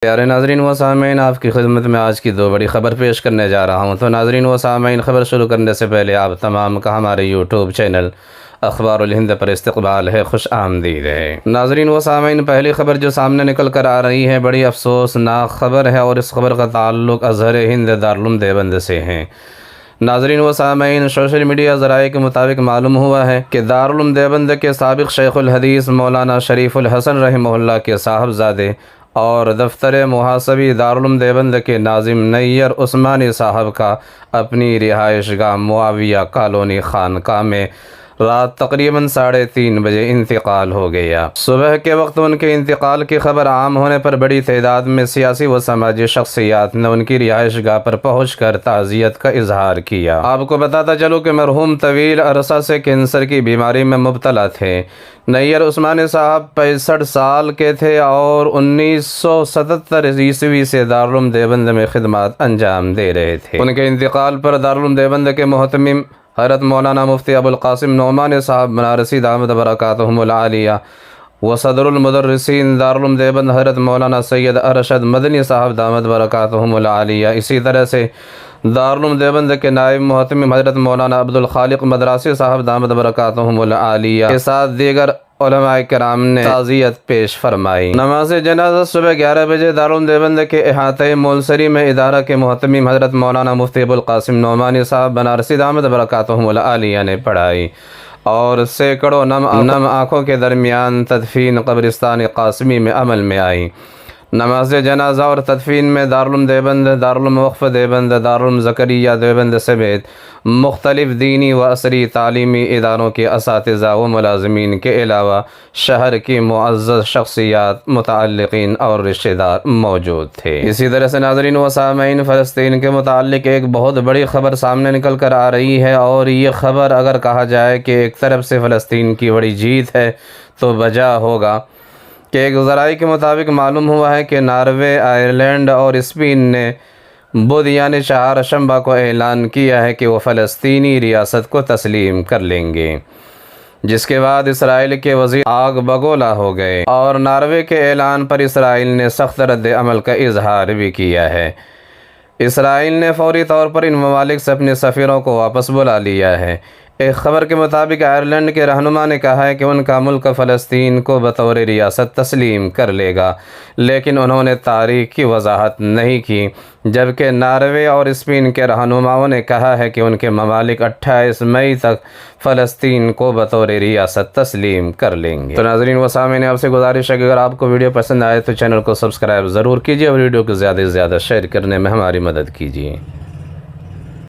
پیارے ناظرین و سامعین، آپ کی خدمت میں آج کی دو بڑی خبر پیش کرنے جا رہا ہوں۔ تو ناظرین و سامعین، خبر شروع کرنے سے پہلے آپ تمام کا ہمارے یوٹیوب چینل اخبار الہند پر استقبال ہے، خوش آمدید ہے۔ ناظرین و سامعین، پہلی خبر جو سامنے نکل کر آ رہی ہے بڑی افسوسناک خبر ہے، اور اس خبر کا تعلق ازہر ہند دارالعلوم دیوبند سے ہے۔ ناظرین و سامعین، سوشل میڈیا ذرائع کے مطابق معلوم ہوا ہے کہ دارالعلوم دیوبند کے سابق شیخ الحدیث مولانا شریف الحسن رحمہ اللہ کے صاحبزادے اور دفتر محاسبی دارالعلوم دیوبند کے ناظم نیر عثمانی صاحب کا اپنی رہائش گاہ معاویہ کالونی خانقاہ میں رات تقریباً 3:30 بجے انتقال ہو گیا۔ صبح کے وقت ان کے انتقال کی خبر عام ہونے پر بڑی تعداد میں سیاسی و سماجی شخصیات نے ان کی رہائش گاہ پر پہنچ کر تعزیت کا اظہار کیا۔ آپ کو بتاتا چلوں کہ مرحوم طویل عرصہ سے کینسر کی بیماری میں مبتلا تھے۔ نیر عثمانی صاحب 65 سال کے تھے اور 1977 عیسوی سے دارالعلوم دیوبند میں خدمات انجام دے رہے تھے۔ ان کے انتقال پر دارالعلوم دیوبند کے محتمم حضرت مولانا مفتی ابو القاسم نعمانی صاحب بنارسی دامت برکاتہم العالیہ و صدر المدرسین دارالعلوم دیوبند حضرت مولانا سید ارشد مدنی صاحب دامت برکاتہم العالیہ، اسی طرح سے دارالعلوم دیوبند کے نائب محتمم حضرت مولانا عبد الخالق مدراسی صاحب دامت برکاتہم العالیہ کے ساتھ دیگر علماء کرام نے تعزیت پیش فرمائی۔ نماز جنازہ صبح 11 بجے دارالعلوم دیوبند کے احاطۂ مولسری میں ادارہ کے محتمم حضرت مولانا مفتی ابو القاسم نعمانی صاحب بنارسی دامت برکاتہم العالیہ نے پڑھائی، اور سینکڑوں نم آنکھوں کے درمیان تدفین قبرستان قاسمی میں عمل میں آئی۔ نماز جنازہ اور تدفین میں دارالعلوم دیوبند، دارالعلوم وقف دیوبند، دارالعلوم زکریا دیوبند سمیت مختلف دینی و عصری تعلیمی اداروں کے اساتذہ و ملازمین کے علاوہ شہر کی معزز شخصیات، متعلقین اور رشتہ دار موجود تھے۔ اسی طرح سے ناظرین و سامعین، فلسطین کے متعلق ایک بہت بڑی خبر سامنے نکل کر آ رہی ہے، اور یہ خبر اگر کہا جائے کہ ایک طرف سے فلسطین کی بڑی جیت ہے تو بجا ہوگا کہ ایک ذرائع کے مطابق معلوم ہوا ہے کہ ناروے، آئرلینڈ اور اسپین نے بدھ یعنی چہارشنبہ کو اعلان کیا ہے کہ وہ فلسطینی ریاست کو تسلیم کر لیں گے، جس کے بعد اسرائیل کے وزیر آگ بگولا ہو گئے، اور ناروے کے اعلان پر اسرائیل نے سخت رد عمل کا اظہار بھی کیا ہے۔ اسرائیل نے فوری طور پر ان ممالک سے اپنے سفیروں کو واپس بلا لیا ہے۔ ایک خبر کے مطابق آئرلینڈ کے رہنما نے کہا ہے کہ ان کا ملک فلسطین کو بطور ریاست تسلیم کر لے گا، لیکن انہوں نے تاریخ کی وضاحت نہیں کی، جبکہ ناروے اور اسپین کے رہنماؤں نے کہا ہے کہ ان کے ممالک 28 مئی تک فلسطین کو بطور ریاست تسلیم کر لیں گے۔ تو ناظرین و سامعین، آپ سے گزارش ہے کہ اگر آپ کو ویڈیو پسند آئے تو چینل کو سبسکرائب ضرور کیجیے، اور ویڈیو کو زیادہ سے زیادہ شیئر کرنے میں ہماری مدد کیجیے۔